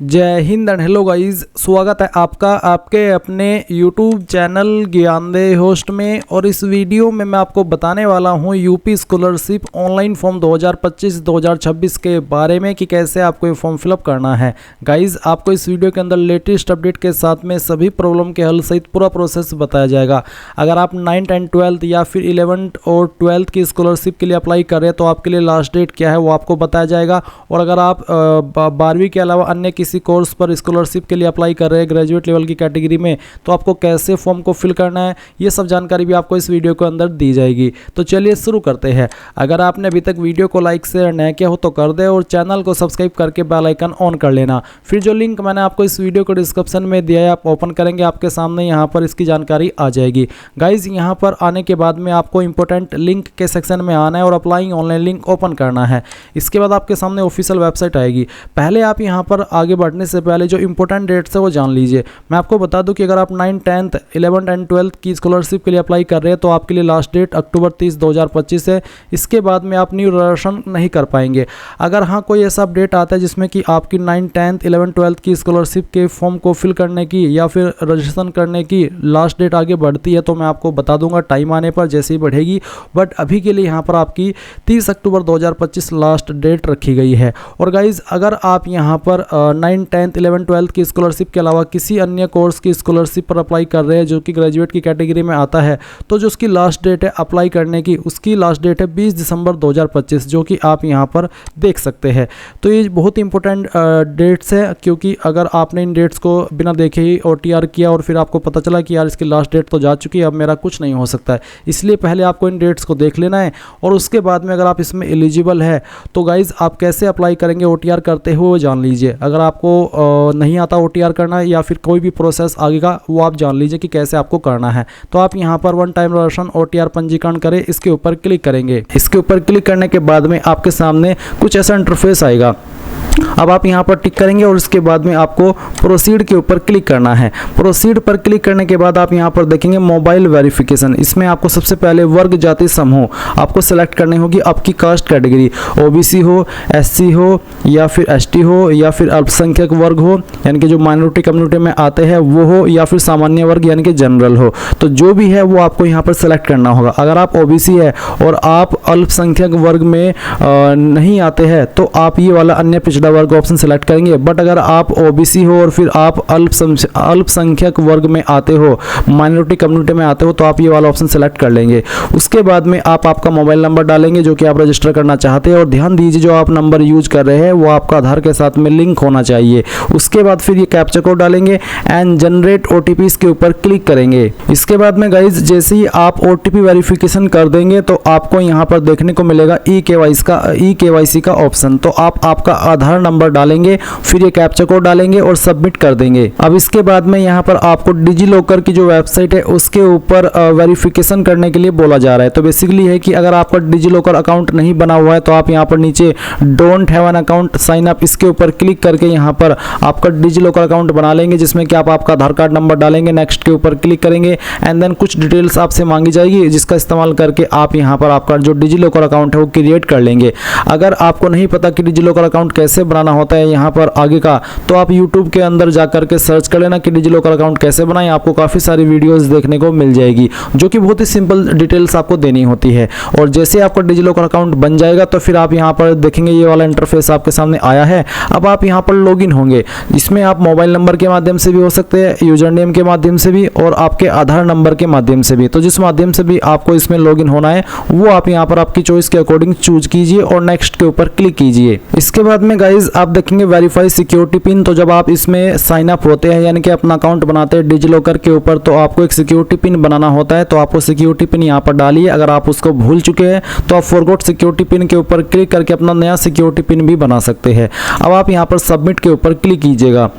जय Hind and hello guys, स्वागत है आपका आपके अपने YouTube चैनल ज्ञानदेह होस्ट में। और इस वीडियो में मैं आपको बताने वाला हूं यूपी स्कॉलरशिप ऑनलाइन फॉर्म 2025-2026 के बारे में कि कैसे आपको ये फॉर्म फिलअप करना है। गाइस, आपको इस वीडियो के अंदर लेटेस्ट अपडेट के साथ में सभी प्रॉब्लम के हल सहित पूरा प्रोसेस बताया जाएगा। अगर आप 9th एंड 12th या फिर 11th और 12th की स्कॉलरशिप के लिए अप्लाई कर रहे हैं तो आपके लिए लास्ट डेट क्या है वो आपको बताया जाएगा। और अगर आप 12वीं के अलावा अन्य किसी कोर्स पर स्कॉलरशिप के लिए अप्लाई कर रहे हैं ग्रेजुएट लेवल की कैटेगरी में, तो आपको कैसे फॉर्म को फिल करना है ये सब जानकारी भी आपको इस वीडियो के अंदर दी जाएगी। तो चलिए शुरू करते हैं। अगर आपने अभी तक वीडियो को लाइक शेयर नहीं किया हो तो कर दे और चैनल को सब्सक्राइब करके बेल आइकन ऑन कर लेना। फिर जो लिंक मैंने आपको इस वीडियो को डिस्क्रिप्शन में दिया है आप ओपन करेंगे, आपके सामने यहाँ पर इसकी जानकारी आ जाएगी। गाइज, यहाँ पर आने के बाद में आपको इंपॉर्टेंट लिंक के सेक्शन में आना है और अप्लाइंग ऑनलाइन लिंक ओपन करना है। इसके बाद आपके सामने ऑफिशियल वेबसाइट आएगी। पहले आप यहाँ पर आगे बढ़ने से पहले जो इंपॉर्टेंट डेट्स है वो जान लीजिए। मैं आपको बता दूं कि अगर आप 9th, 10th, 11th and 12th की स्कॉलरशिप के लिए अप्लाई कर रहे हैं तो आपके लिए लास्ट डेट अक्टूबर 30, 2025 है। इसके बाद में आप न्यू रजिस्ट्रेशन नहीं कर पाएंगे। अगर हाँ कोई ऐसा अपडेट आता है जिसमें कि आपकी 9th, 10th, 11th, 12th की स्कॉलरशिप के फॉर्म को फिल करने की या फिर रजिस्ट्रेशन करने की लास्ट डेट आगे बढ़ती है तो मैं आपको बता दूंगा टाइम आने पर जैसे ही बढ़ेगी। बट अभी के लिए यहाँ पर आपकी 30 अक्टूबर 2025 लास्ट डेट रखी गई है। और गाइज, अगर आप यहाँ पर 9th, 10th, 11th, 12th की स्कॉलरशिप के अलावा किसी अन्य कोर्स की स्कॉलरशिप पर अप्लाई कर रहे हैं जो कि ग्रेजुएट की कैटेगरी में आता है तो जो उसकी लास्ट डेट है अप्लाई करने की, उसकी लास्ट डेट है 20 दिसंबर 2025, जो कि आप यहाँ पर देख सकते हैं। तो ये बहुत इंपॉर्टेंट डेट्स है, क्योंकि अगर आपने इन डेट्स को बिना देखे ही OTR किया और फिर आपको पता चला कि यार इसकी लास्ट डेट तो जा चुकी है, अब मेरा कुछ नहीं हो सकता है, इसलिए पहले आपको इन डेट्स को देख लेना है। और उसके बाद में अगर आप इसमें एलिजिबल है तो गाइज आप कैसे अप्लाई करेंगे OTR करते हुए वो जान लीजिए। अगर आपको नहीं आता OTR करना या फिर कोई भी प्रोसेस आगे का वो आप जान लीजिए कि कैसे आपको करना है। तो आप यहाँ पर वन टाइम रजिस्ट्रेशन OTR पंजीकरण करें, इसके ऊपर क्लिक करेंगे। इसके ऊपर क्लिक करने के बाद में आपके सामने कुछ ऐसा इंटरफेस आएगा। अब आप यहाँ पर टिक करेंगे और उसके बाद में आपको प्रोसीड के ऊपर क्लिक करना है। प्रोसीड पर क्लिक करने के बाद आप यहाँ पर देखेंगे मोबाइल वेरिफिकेशन। इसमें आपको सबसे पहले वर्ग जाति समूह आपको सेलेक्ट करनी होगी। आपकी कास्ट कैटेगरी OBC हो, SC हो या फिर ST हो या फिर अल्पसंख्यक वर्ग हो यानी कि जो माइनॉरिटी कम्युनिटी में आते हैं वो हो, या फिर सामान्य वर्ग यानी कि जनरल हो। तो जो भी है वो आपको यहाँ पर सेलेक्ट करना होगा। अगर आप OBC है और आप अल्पसंख्यक वर्ग में नहीं आते हैं तो आप ये वाला अन्य पिछड़ा वर्ग ऑप्शन सेलेक्ट करेंगे। बट अगर आप OBC हो और फिर आप अल्पसंख्यक वर्ग में आते हो, माइनॉरिटी कम्युनिटी में आते हो, तो आप ये वाला ऑप्शन सेलेक्ट कर लेंगे। उसके बाद में आप आपका मोबाइल नंबर डालेंगे जो कि आप रजिस्टर करना चाहते हैं। और ध्यान दीजिए जो आप नंबर यूज कर रहे हैं वो आपका आधार के साथ में लिंक होना चाहिए। उसके बाद फिर ये कैप्चा कोड डालेंगे एंड जनरेट OTP के ऊपर क्लिक करेंगे। इसके बाद में गाइज जैसे ही आप OTP वेरिफिकेशन कर देंगे तो आपको यहाँ पर देखने को मिलेगा E-KYC का ऑप्शन। तो आप आपका आधार नंबर डालेंगे, फिर ये कैप्चा कोड डालेंगे और सबमिट कर देंगे। अब इसके बाद में यहाँ पर आपको डिजी लॉकर की जो वेबसाइट है उसके ऊपर वेरिफिकेशन करने के लिए बोला जा रहा है। तो बेसिकली है कि अगर आपका डिजी लॉकर अकाउंट नहीं बना हुआ है तो आप यहाँ पर नीचे don't have an account sign up इसके ऊपर क्लिक करके यहाँ पर आपका डिजी लॉकर अकाउंट बना लेंगे, जिसमें कि आप आपका आधार कार्ड नंबर डालेंगे, नेक्स्ट के ऊपर क्लिक करेंगे एंड देन कुछ डिटेल्स आपसे मांगी जाएगी जिसका इस्तेमाल करके आप यहाँ पर आपका जो डिजी लॉकर अकाउंट है वो क्रिएट कर लेंगे। अगर आपको नहीं पता कि डिजी लॉकर अकाउंट कैसे बनाना होता है यहाँ पर आगे का, तो आप YouTube के अंदर जाकर के सर्च कर लेना कि डिजी लॉकर अकाउंट कैसे बनाएं। आपको काफ़ी सारी वीडियोस देखने को मिल जाएगी जो कि बहुत ही सिंपल डिटेल्स आपको देनी होती है। और जैसे आपका डिजी लॉकर अकाउंट बन जाएगा तो फिर आप यहाँ पर देखेंगे ये वाला इंटरफेस आपके सामने आया है। अब आप यहाँ पर लॉगिन होंगे। इसमें आप मोबाइल नंबर के माध्यम से भी हो सकते हैं, यूजर नेम के माध्यम से भी और आपके आधार नंबर के माध्यम से भी। तो जिस माध्यम से भी आपको इसमें लॉगिन होना है वो आप यहाँ पर आपकी चॉइस के अकॉर्डिंग चूज कीजिए और नेक्स्ट के ऊपर क्लिक कीजिए। इसके बाद में गाइज आप देखेंगे वेरीफाई सिक्योरिटी पिन। तो जब आप इसमें साइन अप होते हैं यानी कि अपना अकाउंट बनाते हैं डिजी लॉकर के ऊपर तो आपको एक सिक्योरिटी पिन बनाना होता है। तो आपको सिक्योरिटी पिन यहाँ पर डालिए। अगर आप उसको भूल चुके हैं तो आप फॉरगॉट सिक्योरिटी पिन के ऊपर क्लिक करके अपना नया सिक्योरिटी पिन भी बना सकते हैं। अब आप यहाँ पर सबमिट के ऊपर क्लिक कीजिएगा।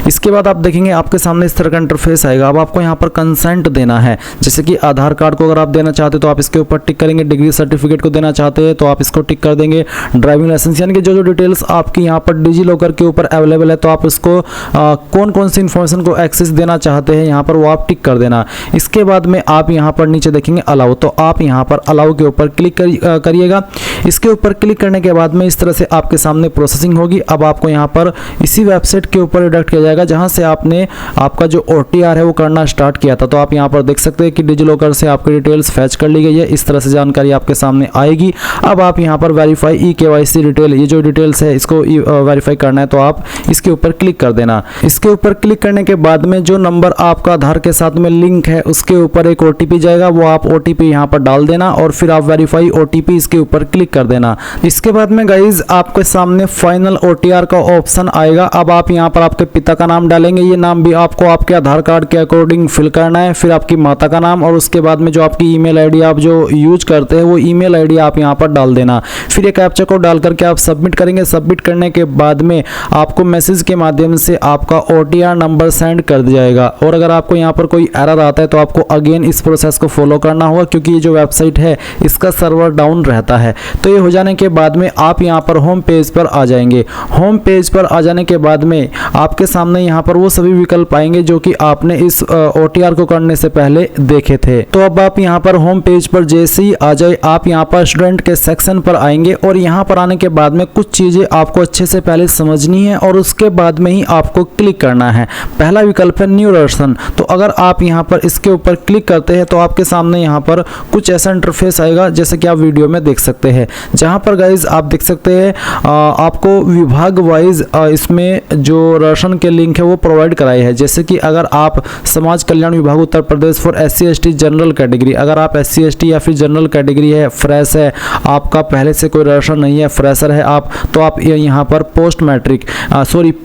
इसके बाद आप देखेंगे आपके सामने इस तरह का इंटरफेस आएगा। अब आपको यहाँ पर कंसेंट देना है, जैसे कि आधार कार्ड को अगर आप देना चाहते तो आप इसके ऊपर टिक करेंगे, डिग्री सर्टिफिकेट को देना चाहते हैं तो आप इसको टिक कर देंगे, ड्राइविंग लाइसेंस, यानी कि जो डिटेल्स आपकी यहाँ पर डिजी लॉकर के ऊपर अवेलेबल है तो आप इसको कौन कौन सी इन्फॉर्मेशन को एक्सेस देना चाहते हैं यहाँ पर वो आप टिक कर देना। इसके बाद में आप यहाँ पर नीचे देखेंगे अलाउ, तो आप यहाँ पर अलाउ के ऊपर क्लिक करिएगा। इसके ऊपर क्लिक करने के बाद में इस तरह से आपके सामने प्रोसेसिंग होगी। अब आपको यहाँ पर इसी वेबसाइट के ऊपर रिडायरेक्ट किया जाएगा जहाँ से आपने आपका जो OTR है वो करना स्टार्ट किया था। तो आप यहाँ पर देख सकते हैं कि डिजी लॉकर से आपकी डिटेल्स फैच कर ली गई है, इस तरह से जानकारी आपके सामने आएगी। अब आप यहाँ पर वेरीफाई eKYC डिटेल, ये जो डिटेल्स है इसको वेरीफाई करना है तो आप इसके ऊपर क्लिक कर देना। इसके ऊपर क्लिक करने के बाद में जो नंबर आपका आधार के साथ में लिंक है उसके ऊपर एक OTP जाएगा, वो आप OTP यहाँ पर डाल देना और फिर आप वेरीफाई OTP इसके ऊपर क्लिक कर देना। इसके बाद में गाइज आपके सामने फाइनल OTR का ऑप्शन आएगा। अब आप यहाँ पर आपके पिता का नाम डालेंगे, ये नाम भी आपको आपके आधार कार्ड के अकॉर्डिंग फिल करना है, फिर आपकी माता का नाम और उसके बाद में जो आपकी ईमेल आईडी आप जो यूज करते हैं वो ईमेल आईडी आप यहाँ पर डाल देना। फिर एक कैप्चा कोड डाल करके आप सबमिट करेंगे। सबमिट करने के बाद में आपको मैसेज के माध्यम से आपका OTR नंबर सेंड कर दिया जाएगा। और अगर आपको यहाँ पर कोई एरर आता है तो आपको अगेन इस प्रोसेस को फॉलो करना होगा, क्योंकि ये जो वेबसाइट है इसका सर्वर डाउन रहता है। तो ये हो जाने के बाद में आप यहाँ पर होम पेज पर आ जाएंगे। होम पेज पर आ जाने के बाद में आपके सामने यहाँ पर वो सभी विकल्प आएंगे जो कि आपने इस OTR को करने से पहले देखे थे। तो अब आप यहाँ पर होम पेज पर जैसे ही आ जाए आप यहाँ पर स्टूडेंट के सेक्शन पर आएंगे और यहाँ पर आने के बाद में कुछ चीज़ें आपको अच्छे से पहले समझनी है और उसके बाद में ही आपको क्लिक करना है। पहला विकल्प है न्यू वर्जन। तो अगर आप यहाँ पर इसके ऊपर क्लिक करते हैं तो आपके सामने यहाँ पर कुछ ऐसा इंटरफेस आएगा जैसे कि आप वीडियो में देख सकते हैं, जहाँ पर गाइज आप देख सकते हैं आपको विभाग वाइज इसमें जो राशन के लिंक है वो प्रोवाइड कराए है। जैसे कि अगर आप समाज कल्याण विभाग Uttar Pradesh for SC ST general category, अगर आप SC ST या फिर जनरल कैटेगरी है, फ्रेश है, आपका पहले से कोई राशन नहीं है, फ्रेशर है आप, तो आप यहाँ पर पोस्ट मैट्रिक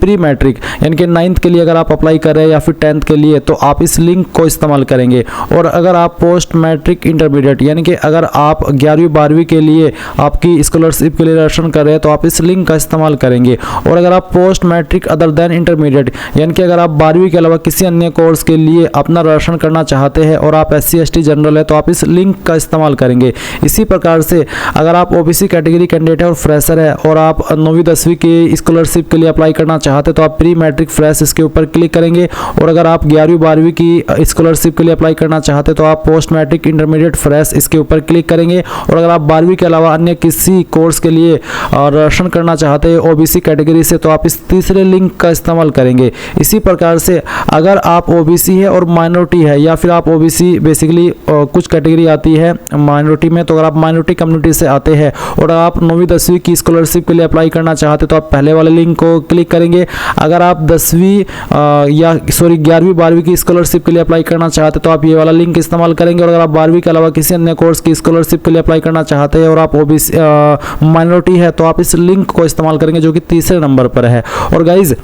प्री मैट्रिक यानी कि 9th के लिए अगर आप अप्लाई कर रहे हैं या फिर 10th के लिए तो आप इस लिंक को इस्तेमाल करेंगे। और अगर आप पोस्ट मैट्रिक इंटरमीडिएट यानी कि अगर आप 11वीं 12वीं के लिए आपकी स्कॉलरशिप के लिए राशन कर रहे हैं तो आप इस लिंक का इस्तेमाल करेंगे। और अगर आप post matric other than intermediate यानी कि अगर आप 12वीं के अलावा किसी अन्य कोर्स के लिए अपना राशन करना चाहते हैं और आप SC ST जनरल है तो आप इस लिंक का इस्तेमाल करेंगे। इसी प्रकार से अगर आप OBC कैटेगरी कैंडिडेट है और फ्रेशर है और आप 9वीं 10वीं की स्कॉलरशिप के लिए अप्लाई करना चाहते हैं तो आप प्री मैट्रिक फ्रेश इसके ऊपर क्लिक करेंगे। और अगर आप 11वीं 12वीं की स्कॉलरशिप के लिए अप्लाई करना चाहते हैं तो आप पोस्ट मैट्रिक इंटरमीडिएट फ्रेश इसके ऊपर क्लिक करेंगे। और अगर आप 12वीं के अलावा अन्य किसी कोर्स के लिए राशन करना चाहते हैं OBC कैटेगरी से तो आप इस तीसरे लिंक का इस्तेमाल करेंगे। इसी प्रकार से अगर आप OBC है और माइनॉरिटी है या फिर आप OBC बेसिकली कुछ कैटेगरी आती है माइनॉरिटी में, तो अगर आप माइनॉरिटी कम्युनिटी से आते हैं और आप 9वीं 10वीं की स्कॉलरशिप के लिए अप्लाई करना चाहते हैं तो आप पहले वाले लिंक को क्लिक करेंगे। अगर आप 11वीं 12वीं की स्कॉलरशिप के लिए अप्लाई करना चाहते हैं तो आप ये वाला लिंक इस्तेमाल करेंगे। और अगर आप 12वीं के अलावा किसी अन्य कोर्स की स्कॉलरशिप के लिए अप्लाई करना चाहते हैं और आप OBC माइनॉरिटी है तो आप इस लिंक को इस्तेमाल करेंगे जो कि तीसरे नंबर पर है। और गाइज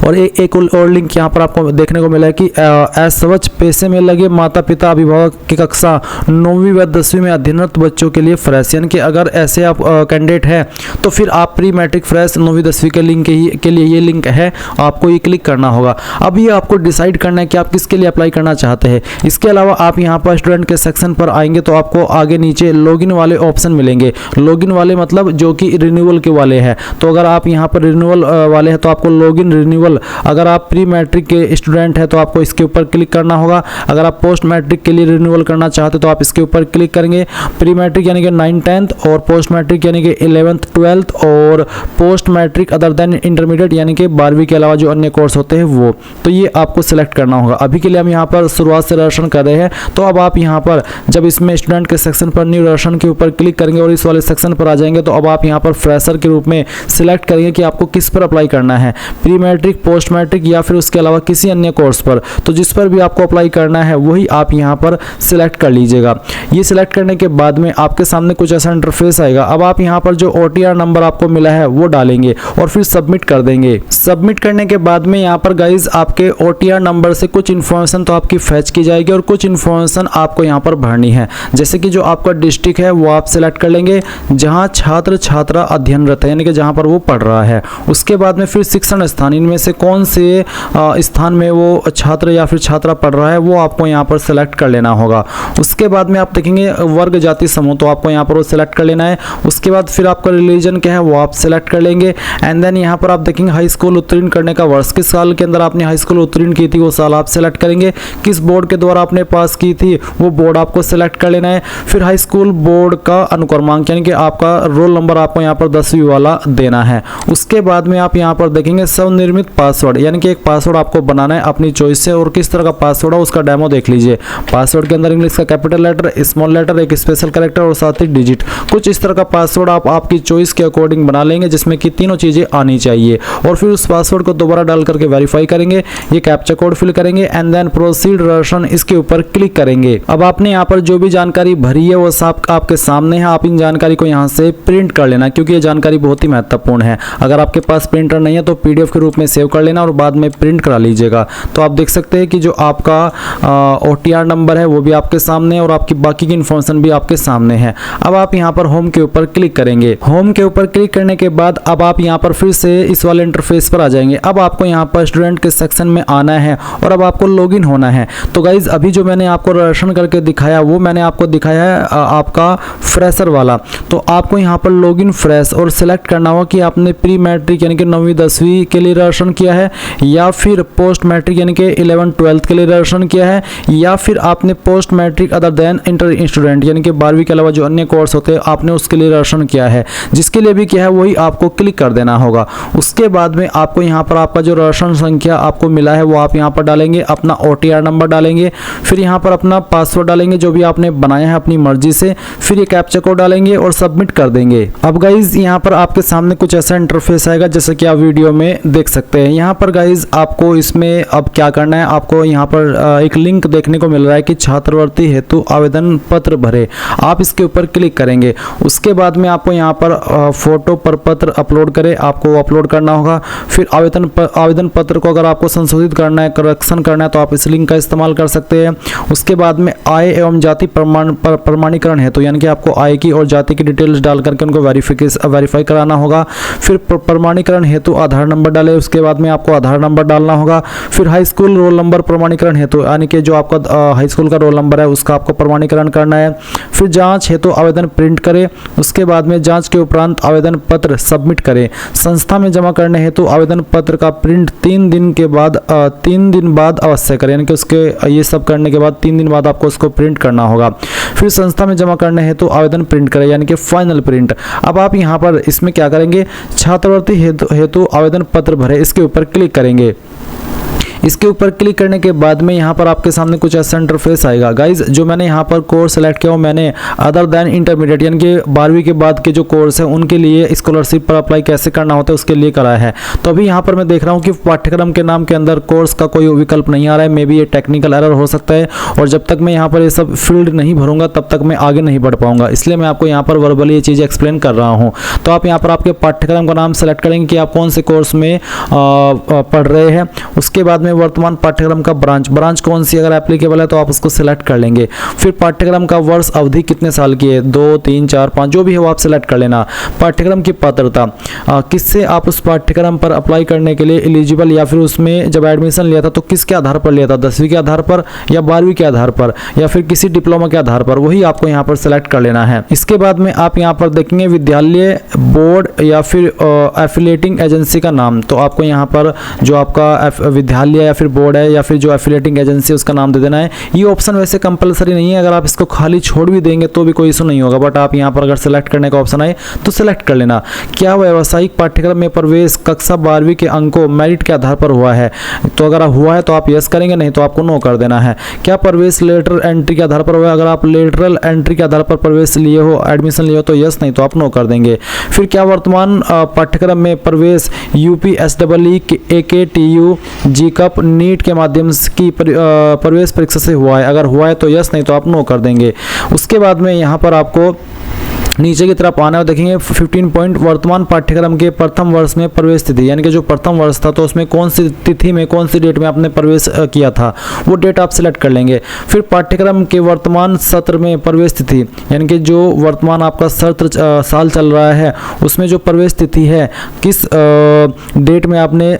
और एक और लिंक यहाँ पर आपको देखने को मिला है कि असवच्छ पैसे में लगे माता पिता अभिभावक की कक्षा 9वीं व 10वीं में अध्ययनरत बच्चों के लिए फ्रेश, यानी कि अगर ऐसे आप कैंडिडेट हैं तो फिर आप प्री मैट्रिक फ्रेश 9वीं 10वीं के लिए ये लिंक है, आपको ये क्लिक करना होगा। अब ये आपको डिसाइड करना है कि आप किसके लिए अप्लाई करना चाहते हैं। इसके अलावा आप यहाँ पर स्टूडेंट के सेक्शन पर आएंगे तो आपको आगे नीचे लॉगिन वाले ऑप्शन मिलेंगे। लॉगिन वाले मतलब जो कि रिन्यूअल के वाले हैं, तो अगर आप यहाँ पर रिन्यूअल वाले हैं तो आपको लॉगिन रिन्यूअल, अगर आप प्री मैट्रिक के स्टूडेंट हैं तो आपको इसके ऊपर क्लिक करना होगा। अगर आप पोस्ट मैट्रिक के लिए रिन्यूअल करना चाहते हो तो आप इसके ऊपर क्लिक करेंगे। प्री मैट्रिक यानी कि 9th 10th और पोस्ट मैट्रिक यानी कि 11th 12th और post matric other than intermediate यानी कि 12वीं के अलावा जो अन्य कोर्स होते हैं वो, तो ये आपको सिलेक्ट करना होगा। अभी के लिए हम यहाँ पर शुरुआत से राशन कर रहे हैं, तो अब आप यहाँ पर जब इसमें स्टूडेंट के सेक्शन पर न्यू राशन के ऊपर क्लिक करेंगे और इस वाले सेक्शन पर आ जाएंगे तो अब आप यहाँ पर फ्रेशर के रूप में सिलेक्ट करेंगे कि आपको किस पर अप्लाई करना है, प्री मैट्रिक, पोस्ट मैट्रिक या फिर उसके अलावा किसी अन्य कोर्स पर। तो जिस पर भी आपको अप्लाई करना है वही आप यहाँ पर सिलेक्ट कर लीजिएगा। ये सिलेक्ट करने के बाद में आपके सामने कुछ ऐसा इंटरफेस आएगा। अब आप यहाँ पर जो OTR नंबर आपको मिला है वो डालेंगे और फिर सबमिट कर देंगे। सबमिट करने के बाद में यहाँ पर गाइज आपके OTR नंबर से कुछ इन्फॉर्मेशन तो आपकी फैच की जाएगी और कुछ इन्फॉर्मेशन आपको यहाँ पर भरनी है। जैसे कि जो आपका डिस्ट्रिक्ट है वो आप सिलेक्ट कर लेंगे जहाँ छात्र छात्रा अध्ययनरत है, यानी कि जहाँ पर वो पढ़ रहा है। उसके बाद में फिर शिक्षण स्थान, इनमें से से कौन से स्थान में वो छात्र या फिर छात्रा पढ़ रहा है वो आपको यहाँ पर सेलेक्ट कर लेना होगा। उसके बाद में आप देखेंगे वर्ग जाति समूह, तो आपको यहाँ पर वो सेलेक्ट कर लेना है। उसके बाद फिर आपका रिलीजन क्या है वो आप सेलेक्ट कर लेंगे। एंड देन यहाँ पर आप देखेंगे हाई स्कूल उत्तीर्ण करने का वर्ष, किस साल के अंदर आपने हाई स्कूल उत्तीर्ण की थी वो साल आप सेलेक्ट करेंगे। किस बोर्ड के द्वारा आपने पास की थी वो बोर्ड आपको सेलेक्ट कर लेना है। फिर हाई स्कूल बोर्ड का अनुक्रमांक यानी कि आपका रोल नंबर आपको यहाँ पर 10वीं वाला देना है। उसके बाद में आप यहाँ पर देखेंगे स्वनिर्मित पासवर्ड, यानी कि एक पासवर्ड आपको बनाना है अपनी चॉइस से, और किस तरह का पासवर्ड है उसका डेमो देख लीजिए। पासवर्ड के अंदर इंग्लिश का कैपिटल लेटर, स्मॉल लेटर, एक स्पेशल कैरेक्टर और साथ ही डिजिट, कुछ इस तरह का पासवर्ड आप आपकी चॉइस के अकॉर्डिंग बना लेंगे जिसमें कि तीनों चीज़ें आनी चाहिए। और फिर उस पासवर्ड को दोबारा डाल करके वेरीफाई करेंगे, ये कैप्चा कोड फिल करेंगे एंड देन प्रोसीड रसन इसके ऊपर क्लिक करेंगे। अब आपने यहाँ पर जो भी जानकारी भरी है वो सब आपके सामने है। आप इन जानकारी को यहाँ से प्रिंट कर लेना क्योंकि ये जानकारी बहुत ही महत्वपूर्ण है। अगर आपके पास प्रिंटर नहीं है तो PDF के रूप में सेव कर लेना और बाद में प्रिंट करा लीजिएगा। तो आप देख सकते हैं कि जो आपका OTR नंबर है वो भी आपके सामने है और आपकी बाकी की इन्फॉर्मेशन भी आपके सामने है। अब आप यहाँ पर होम के ऊपर क्लिक करेंगे। होम के ऊपर क्लिक करने के बाद अब आप यहाँ पर फिर से इस वाले इंटरफेस पर आ जाएंगे। अब आपको यहाँ पर स्टूडेंट के सेक्शन में आना है और अब आपको लॉगिन होना है। तो गाइज अभी जो मैंने आपको रसन करके दिखाया वो मैंने आपको दिखाया है आपका फ्रेशर वाला। तो आपको यहाँ पर लॉगिन फ्रेश और सिलेक्ट करना होगा कि आपने प्री मैट्रिक यानी कि 9वीं 10वीं के लिए रजिस्ट्रेशन किया है या फिर पोस्ट मैट्रिक यानी कि 11th 12th के लिए रजिस्ट्रेशन किया है या फिर आपने post matric other than inter student यानी कि 12वीं के अलावा जो अन्य कोर्स होते हैं आपने उसके लिए रजिस्ट्रेशन किया है। जिसके लिए भी किया है वही आपको क्लिक कर देना होगा। उसके बाद में आपको यहाँ पर आपका जो रजिस्ट्रेशन संख्या आपको मिला है वो आप यहाँ पर डालेंगे, अपना OTR नंबर डालेंगे, फिर यहाँ पर अपना पासवर्ड डालेंगे जो भी आपने बनाया है अपनी मर्जी से, फिर ये कैप्चा कोड डालेंगे और सबमिट कर देंगे। अब गाइज यहाँ पर आपके सामने कुछ ऐसा इंटरफेस आएगा जैसे कि आप वीडियो में देख सकते हैं। यहाँ पर गाइज आपको इसमें अब क्या करना है, आपको यहाँ पर एक लिंक देखने को मिल रहा है कि छात्रवृत्ति हेतु आवेदन पत्र भरे, आप इसके ऊपर क्लिक करेंगे। उसके बाद में आपको यहाँ पर फोटो पर पत्र अपलोड करें आपको अपलोड करना होगा। फिर आवेदन पत्र को अगर आपको संशोधित करना है, करेक्शन करना है तो आप इस लिंक का इस्तेमाल कर सकते हैं। उसके बाद में आय एवं जाति प्रमाणीकरण हेतु यानी कि आपको आय की और जाति की डिटेल्स डाल करके उनको वेरीफाई कराना होगा। फिर प्रमाणीकरण हेतु आधार नंबर डालें, उसके बाद में आपको आधार नंबर डालना होगा। फिर हाई स्कूल रोल नंबर प्रमाणीकरण हेतु यानी कि जो आपका हाई स्कूल का रोल नंबर है उसका आपको प्रमाणीकरण करना है। फिर जांच हेतु आवेदन प्रिंट करें, उसके बाद में जांच के उपरांत आवेदन पत्र सबमिट करें। संस्था में जमा करने हेतु आवेदन पत्र का प्रिंट 3 दिन बाद अवश्य करें, यानी कि उसके ये सब करने के बाद 3 दिन बाद आपको उसको प्रिंट करना होगा। फिर संस्था में जमा करने हेतु आवेदन प्रिंट करें यानी कि फाइनल प्रिंट। अब आप यहाँ पर इसमें क्या करेंगे, छात्रवृत्ति हेतु आवेदन पत्र भरे, इसके ऊपर क्लिक करेंगे। इसके ऊपर क्लिक करने के बाद में यहाँ पर आपके सामने कुछ ऐसा इंटरफेस आएगा। गाइज जो मैंने यहाँ पर कोर्स सेलेक्ट किया वो मैंने अदर देन इंटरमीडिएट यानी कि 12वीं के बाद के जो कोर्स है उनके लिए स्कॉलरशिप पर अप्लाई कैसे करना होता है उसके लिए कराया है। तो अभी यहाँ पर मैं देख रहा हूँ कि पाठ्यक्रम के नाम के अंदर कोर्स का कोई विकल्प नहीं आ रहा है, मे बी ये टेक्निकल एरर हो सकता है और जब तक मैं यहाँ पर ये सब फील्ड नहीं भरूंगा तब तक मैं आगे नहीं बढ़ पाऊंगा, इसलिए मैं आपको यहाँ पर वर्बली ये चीज़ एक्सप्लेन कर रहा हूँ। तो आप यहाँ पर आपके पाठ्यक्रम का नाम सेलेक्ट करेंगे कि आप कौन से कोर्स में पढ़ रहे हैं। उसके बाद में वर्तमान पाठ्यक्रम का ब्रांच कौन सी अगर एप्लीकेबल है तो आप उसको सिलेक्ट कर लेंगे। फिर पाठ्यक्रम का वर्ष अवधि कितने साल की है, 2 3 4 5 जो भी है वो आप सिलेक्ट कर लेना। पाठ्यक्रम की पात्रता, किससे आप उस पाठ्यक्रम पर अप्लाई करने के लिए एलिजिबल या फिर उसमें जब एडमिशन लिया था तो किसके आधार पर लिया था, 10वीं के आधार पर या 12वीं के आधार पर या फिर किसी डिप्लोमा के आधार पर, वही आपको यहाँ पर सिलेक्ट कर लेना है। इसके बाद में आप यहाँ पर देखेंगे विद्यालय बोर्ड या फिर एफिलिएटिंग एजेंसी का नाम, तो आपको यहाँ पर जो आपका विद्यालय या फिर बोर्ड है या फिर जो एफिलिएटिंग एजेंसी उसका नाम दे देना है। ये ऑप्शन वैसे कंपलसरी नहीं है, अगर आप इसको खाली छोड़ भी देंगे तो भी कोई इशू नहीं होगा, बट आप यहाँ पर अगर सेलेक्ट करने का ऑप्शन आए तो सेलेक्ट कर लेना। क्या व्यावसायिक पाठ्यक्रम में प्रवेश कक्षा 12वीं के अंकों मेरिट के आधार पर हुआ है, तो अगर हुआ है तो आप यस करेंगे, नहीं तो आपको नो कर देना है। क्या प्रवेश लेटर एंट्री के आधार पर हुआ है, अगर आप लेटरल एंट्री के आधार पर प्रवेश लिए हो, एडमिशन लिए हो तो यस, नहीं तो आप नो कर देंगे। फिर क्या वर्तमान पाठ्यक्रम में प्रवेश UPSEE AKTU GCUP नीट के माध्यम की प्रवेश परीक्षा से हुआ है, अगर हुआ है तो यस, नहीं तो आप नो कर देंगे। उसके बाद में यहाँ पर आपको नीचे की तरफ आना है और देखेंगे 15 पॉइंट वर्तमान पाठ्यक्रम के प्रथम वर्ष में प्रवेश तिथि, यानी कि जो प्रथम वर्ष था तो उसमें कौन सी तिथि में कौन सी डेट में आपने प्रवेश किया था वो डेट आप सिलेक्ट कर लेंगे। फिर पाठ्यक्रम के वर्तमान सत्र में प्रवेश तिथि, यानी कि जो वर्तमान आपका सत्र साल चल रहा है उसमें जो प्रवेश तिथि है किस डेट में आपने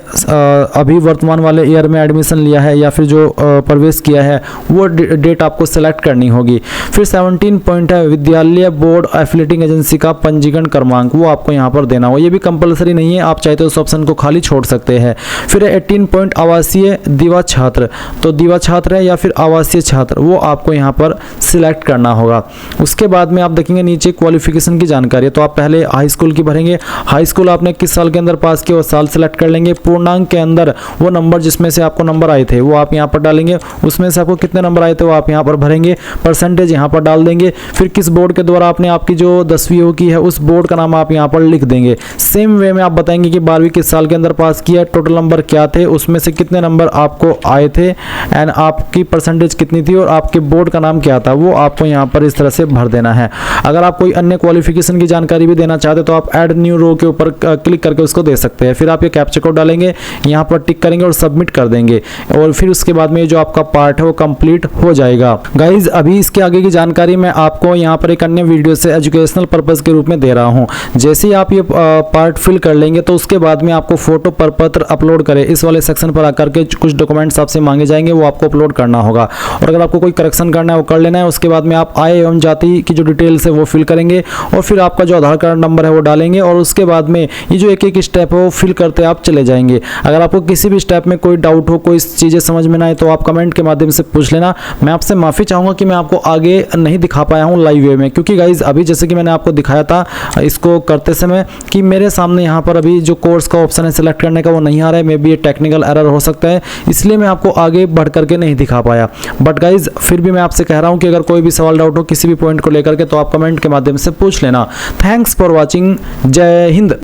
अभी वर्तमान वाले ईयर में एडमिशन लिया है या फिर जो प्रवेश किया है वो डेट आपको सेलेक्ट करनी होगी। फिर 17 पॉइंट है विद्यालय बोर्ड एफिलिएटिंग एजेंसी का पंजीकरण क्रमांक, वो आपको यहाँ पर देना होगा। ये भी कंपलसरी नहीं है, आप चाहे तो उस ऑप्शन को खाली छोड़ सकते हैं। फिर 18 पॉइंट आवासीय दिवा छात्र, तो दिवा छात्र है या फिर आवासीय छात्र वो आपको यहाँ पर सिलेक्ट करना होगा। उसके बाद में आप देखेंगे नीचे क्वालिफिकेशन की जानकारी, तो आप पहले हाई स्कूल की भरेंगे, हाई स्कूल आपने किस साल के अंदर पास किया वो साल सेलेक्ट कर लेंगे। पूर्णांक के अंदर वो नंबर जिसमें से आपको नंबर आए थे वो आप यहाँ पर डालेंगे, उसमें से आपको कितने नंबर आए थे वो आप यहाँ पर भरेंगे, परसेंटेज यहाँ पर डाल देंगे। फिर किस बोर्ड के द्वारा आपने आपकी जो 10वीं हो की है उस बोर्ड का नाम आप यहाँ पर लिख देंगे। सेम वे में आप बताएंगे कि 12वीं किस साल के अंदर पास किया, टोटल नंबर क्या थे, उसमें से कितने नंबर आपको आए थे एंड आपकी परसेंटेज कितनी थी और आपके बोर्ड का नाम क्या था, वो आपको यहाँ पर इस तरह से भर देना है। अगर आप कोई अन्य क्वालिफिकेशन की जानकारी भी देना चाहते तो आप ऐड न्यू रो के ऊपर क्लिक करके उसको दे सकते हैं। फिर आप ये कैप्चा कोड डालेंगे, यहाँ पर टिक करेंगे और सबमिट कर देंगे और फिर उसके बाद में जो आपका पार्ट है वो कंप्लीट हो जाएगा। गाइज अभी इसके आगे की जानकारी मैं आपको यहाँ पर एक अन्य वीडियो से एजुकेशनल पर्पस के रूप में दे रहा हूँ। जैसे ही आप ये पार्ट फिल कर लेंगे तो उसके बाद में आपको फोटो प्रपत्र अपलोड करें, इस वाले सेक्शन पर आकर के कुछ डॉक्यूमेंट्स आपसे मांगे जाएंगे वो आपको अपलोड करना होगा। और अगर आपको कोई करेक्शन करना है वो कर लेना है। उसके बाद में आप आय एवं जाति की जो डिटेल्स है वो फिल करेंगे और फिर आपका जो आधार कार्ड नंबर है वो डालेंगे और उसके बाद में ये जो एक एक स्टेप है वो फिल करते आप चले जाएंगे। अगर आपको किसी भी स्टेप में कोई डाउट हो, कोई चीज़ें समझ में ना आए तो आप कमेंट के माध्यम से पूछ लेना। मैं आपसे माफ़ी चाहूँगा कि मैं आपको आगे नहीं दिखा पाया हूँ लाइव वे में, क्योंकि गाइज अभी जैसे कि मैंने आपको दिखाया था इसको करते समय कि मेरे सामने यहाँ पर अभी जो कोर्स का ऑप्शन है सिलेक्ट करने का वो नहीं आ रहा है, मे बी ये टेक्निकल एरर हो सकता है, इसलिए मैं आपको आगे बढ़ करके नहीं दिखा पाया। बट गाइज फिर भी मैं आपसे कह रहा हूँ कि अगर कोई भी सवाल डाउट हो किसी भी पॉइंट को लेकर के तो आप कमेंट के माध्यम से पूछ लेना। थैंक्स फॉर वॉचिंग, जय हिंद।